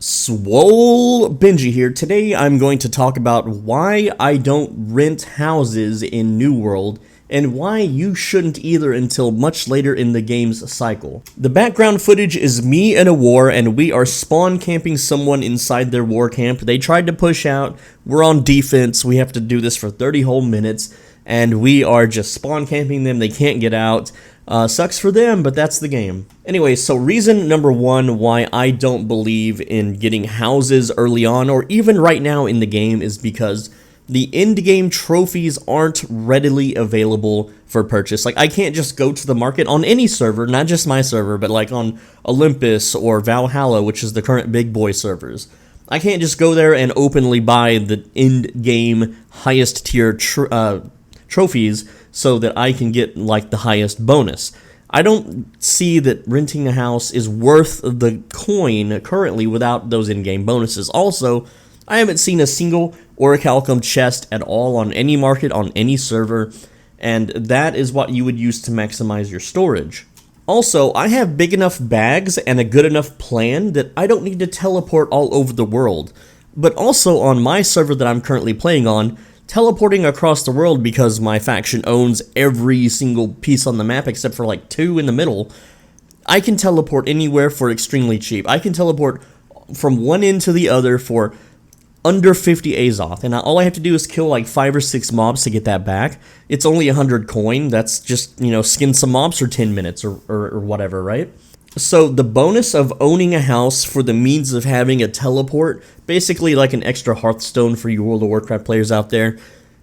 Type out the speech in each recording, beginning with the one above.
Swole Benji here. Today I'm going to talk about why I don't rent houses in New World and why you shouldn't either until much later in the game's cycle. The background footage is me in a war and we are spawn camping someone inside their war camp. They tried to push out, we're on defense, we have to do this for 30 whole minutes and we are just spawn camping them, they can't get out. Sucks for them, but that's the game. Anyway, so reason number one why I don't believe in getting houses early on or even right now in the game is because the end-game trophies aren't readily available for purchase. Like, I can't just go to the market on any server, not just my server, but like on Olympus or Valhalla, which is the current big boy servers. I can't just go there and openly buy the end-game highest tier trophies so that I can get like the highest bonus. I don't see that renting a house is worth the coin currently without those in-game bonuses. Also, I haven't seen a single orichalcum chest at all on any market, on any server, and that is what you would use to maximize your storage. Also, I have big enough bags and a good enough plan that I don't need to teleport all over the world. But also on my server that I'm currently playing on, teleporting across the world because my faction owns every single piece on the map except for like 2 in the middle, I can teleport anywhere for extremely cheap. I can teleport from one end to the other for under 50 Azoth, and all I have to do is kill like 5 or 6 mobs to get that back. It's only 100 coin, that's just, you know, skin some mobs for 10 minutes or whatever, right? So the bonus of owning a house for the means of having a teleport, basically like an extra Hearthstone for you World of Warcraft players out there,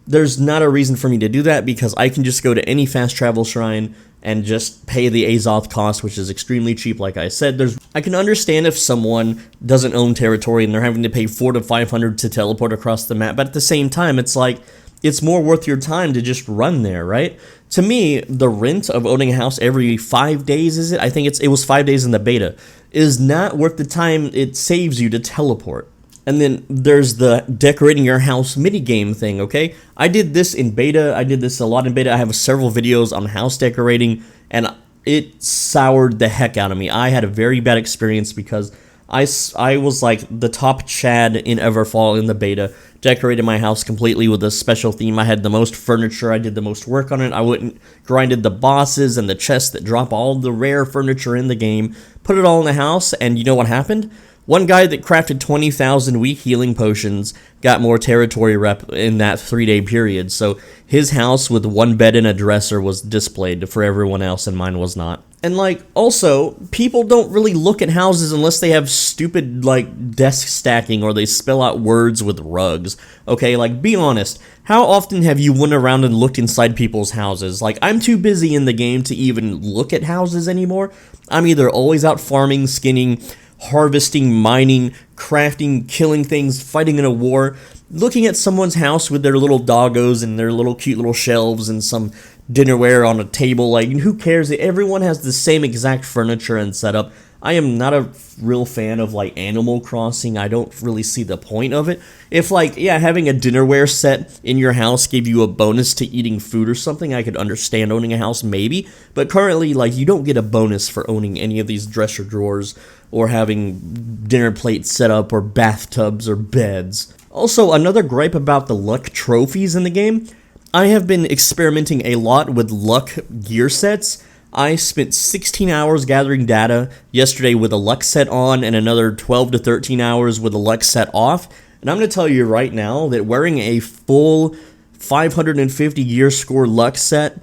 there's not a reason for me to do that because I can just go to any fast travel shrine and just pay the Azoth cost, which is extremely cheap. Like I said, I can understand if someone doesn't own territory and they're having to pay 400 to 500 to teleport across the map, but at the same time, it's like, it's more worth your time to just run there, right? To me, the rent of owning a house every 5 days, is it? I think it was 5 days in the beta, is not worth the time it saves you to teleport. And then there's the decorating your house minigame thing, okay? I did this in beta, I did this a lot in beta, I have several videos on house decorating, and it soured the heck out of me. I had a very bad experience because I was like the top Chad in Everfall in the beta, decorated my house completely with a special theme. I had the most furniture, I did the most work on it, I grinded the bosses and the chests that drop all the rare furniture in the game, put it all in the house, and you know what happened? One guy that crafted 20,000 weak healing potions got more territory rep in that 3-day period, so his house with 1 bed and a dresser was displayed for everyone else and mine was not. And like, also, people don't really look at houses unless they have stupid, like, desk stacking or they spell out words with rugs. Okay, like, be honest, how often have you went around and looked inside people's houses? Like, I'm too busy in the game to even look at houses anymore. I'm either always out farming, skinning, harvesting, mining, crafting, killing things, fighting in a war, looking at someone's house with their little doggos and their little cute little shelves and some dinnerware on a table. Like, who cares? Everyone has the same exact furniture and setup. I am not a real fan of like Animal Crossing. I don't really see the point of it. If like, yeah, having a dinnerware set in your house gave you a bonus to eating food or something, I could understand owning a house maybe, but currently like you don't get a bonus for owning any of these dresser drawers or having dinner plates set up or bathtubs or beds. Also, another gripe about the luck trophies in the game, I have been experimenting a lot with luck gear sets. I spent 16 hours gathering data yesterday with a luck set on and another 12 to 13 hours with a luck set off. And I'm going to tell you right now that wearing a full 550 gear score luck set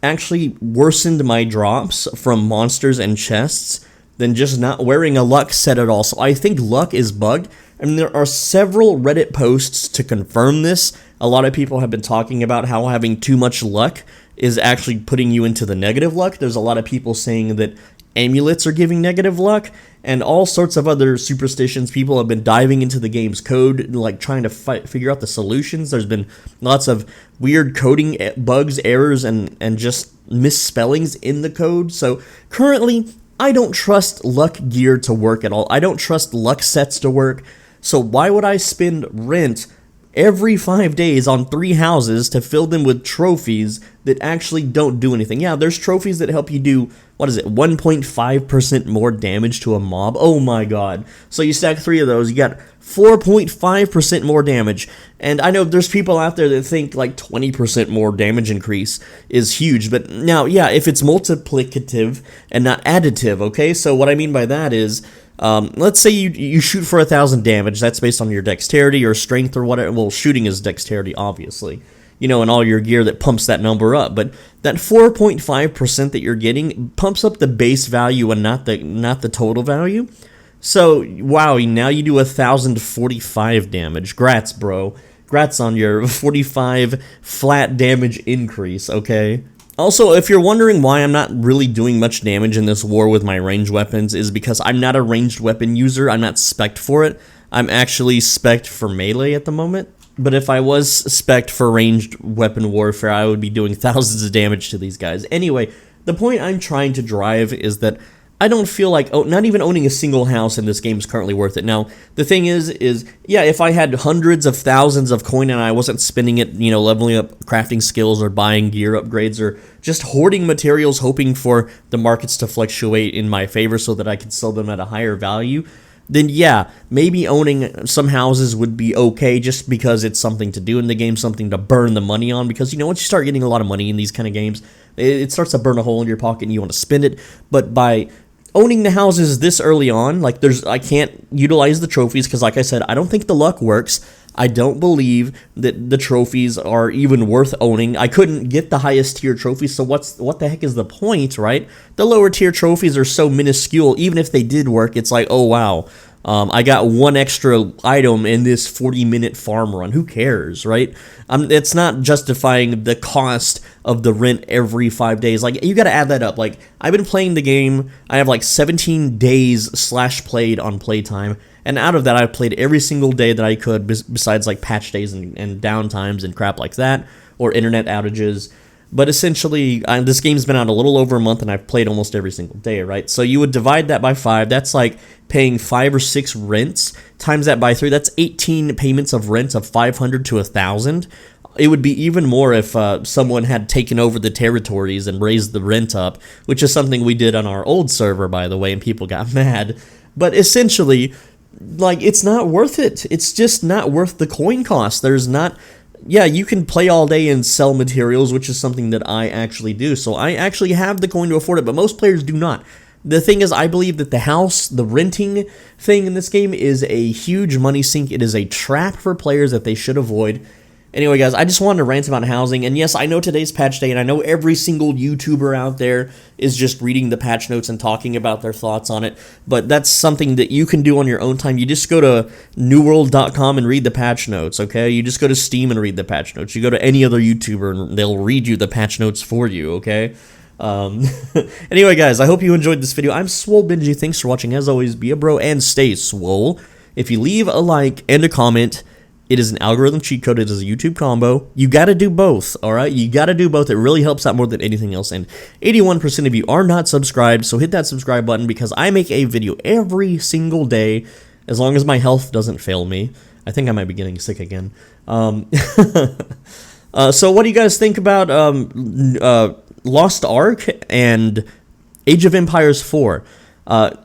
actually worsened my drops from monsters and chests than just not wearing a luck set at all. So I think luck is bugged. I mean, there are several Reddit posts to confirm this. A lot of people have been talking about how having too much luck is actually putting you into the negative luck. There's a lot of people saying that amulets are giving negative luck, and all sorts of other superstitions. People have been diving into the game's code, like trying to figure out the solutions. There's been lots of weird coding bugs, errors, and just misspellings in the code. So currently, I don't trust luck gear to work at all. I don't trust luck sets to work. So why would I spend rent every 5 days on 3 houses to fill them with trophies that actually don't do anything. Yeah, there's trophies that help you do, 1.5% more damage to a mob? Oh my god. So you stack 3 of those, you got 4.5% more damage. And I know there's people out there that think like 20% more damage increase is huge, but now, yeah, if it's multiplicative and not additive, okay? So what I mean by that is, let's say you shoot for 1,000 damage. That's based on your dexterity or strength or whatever. Well, shooting is dexterity, obviously. You know, and all your gear that pumps that number up. But that 4.5% that you're getting pumps up the base value and not the total value. So, wow, now you do 1,045 damage. Grats, bro. Grats on your 45 flat damage increase, okay? Also, if you're wondering why I'm not really doing much damage in this war with my ranged weapons, is because I'm not a ranged weapon user. I'm not spec'd for it. I'm actually spec'd for melee at the moment. But if I was spec'd for ranged weapon warfare, I would be doing thousands of damage to these guys. Anyway, the point I'm trying to drive is that I don't feel like, not even owning a single house in this game is currently worth it. Now, the thing is, yeah, if I had hundreds of thousands of coin and I wasn't spending it, you know, leveling up crafting skills or buying gear upgrades or just hoarding materials, hoping for the markets to fluctuate in my favor so that I could sell them at a higher value, then yeah, maybe owning some houses would be okay just because it's something to do in the game, something to burn the money on, because, you know, once you start getting a lot of money in these kind of games, it starts to burn a hole in your pocket and you want to spend it. But by owning the houses this early on, like, I can't utilize the trophies because, like I said, I don't think the luck works. I don't believe that the trophies are even worth owning. I couldn't get the highest tier trophies, so what the heck is the point, right? The lower tier trophies are so minuscule. Even if they did work, it's like, oh wow, I got 1 extra item in this 40-minute farm run. Who cares, right? It's not justifying the cost of the rent every 5 days. Like, you got to add that up. Like, I've been playing the game. I have like 17 days /played on playtime. And out of that, I've played every single day that I could, besides like patch days and downtimes and crap like that, or internet outages. But essentially, this game's been out a little over a month, and I've played almost every single day, right? So you would divide that by 5. That's like paying 5 or 6 rents. Times that by 3. That's 18 payments of rent of 500 to 1,000. It would be even more if someone had taken over the territories and raised the rent up, which is something we did on our old server, by the way, and people got mad. But essentially, like, it's not worth it. It's just not worth the coin cost. There's not... Yeah, you can play all day and sell materials, which is something that I actually do. So I actually have the coin to afford it, but most players do not. The thing is, I believe that the renting thing in this game is a huge money sink. It is a trap for players that they should avoid. Anyway, guys, I just wanted to rant about housing, and yes, I know today's patch day, and I know every single YouTuber out there is just reading the patch notes and talking about their thoughts on it, but that's something that you can do on your own time. You just go to newworld.com and read the patch notes, okay? You just go to Steam and read the patch notes. You go to any other YouTuber, and they'll read you the patch notes for you, okay? Anyway, guys, I hope you enjoyed this video. I'm Swole Benji. Thanks for watching. As always, be a bro and stay swole. If you leave a like and a comment, it is an algorithm cheat code. It is a YouTube combo. You got to do both, all right? You got to do both. It really helps out more than anything else. And 81% of you are not subscribed, so hit that subscribe button because I make a video every single day as long as my health doesn't fail me. I think I might be getting sick again. So what do you guys think about Lost Ark and Age of Empires 4?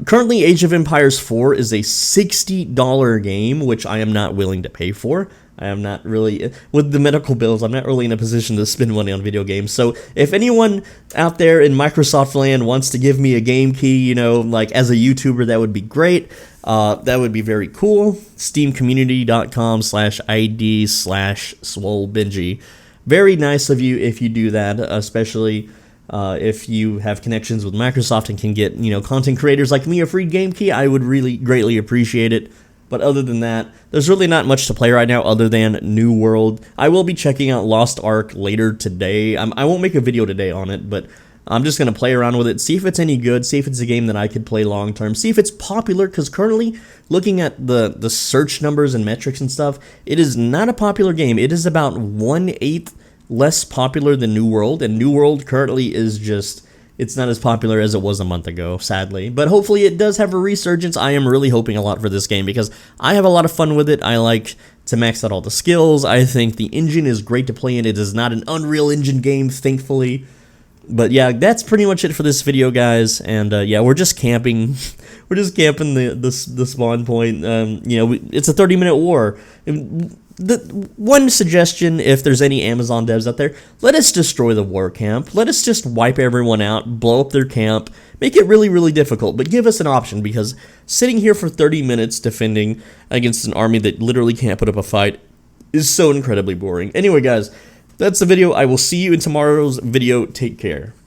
Currently, Age of Empires 4 is a $60 game, which I am not willing to pay for. I am not really, with the medical bills, I'm not really in a position to spend money on video games. So if anyone out there in Microsoft land wants to give me a game key, you know, like as a YouTuber, that would be great. That would be very cool. steamcommunity.com/id/swolebenji. Very nice of you if you do that, especially if you have connections with Microsoft and can get, you know, content creators like me a free game key. I would really greatly appreciate it. But other than that, there's really not much to play right now other than New World. I will be checking out Lost Ark later today. I won't make a video today on it, but I'm just going to play around with it, see if it's any good, see if it's a game that I could play long term, see if it's popular, because currently, looking at the search numbers and metrics and stuff, it is not a popular game. It is about 1/8 less popular than New World, and New World currently is just it's not as popular as it was a month ago, sadly. But hopefully it does have a resurgence. I am really hoping a lot for this game because I have a lot of fun with it. I like to max out all the skills. I think the engine is great to play in. It is not an Unreal Engine game, thankfully. But yeah, that's pretty much it for this video, guys. And yeah, we're just camping. We're just camping the spawn point. You know, it's a 30-minute war. The one suggestion, if there's any Amazon devs out there, let us destroy the war camp. Let us just wipe everyone out, blow up their camp, make it really, really difficult. But give us an option, because sitting here for 30 minutes defending against an army that literally can't put up a fight is so incredibly boring. Anyway, guys, that's the video. I will see you in tomorrow's video. Take care.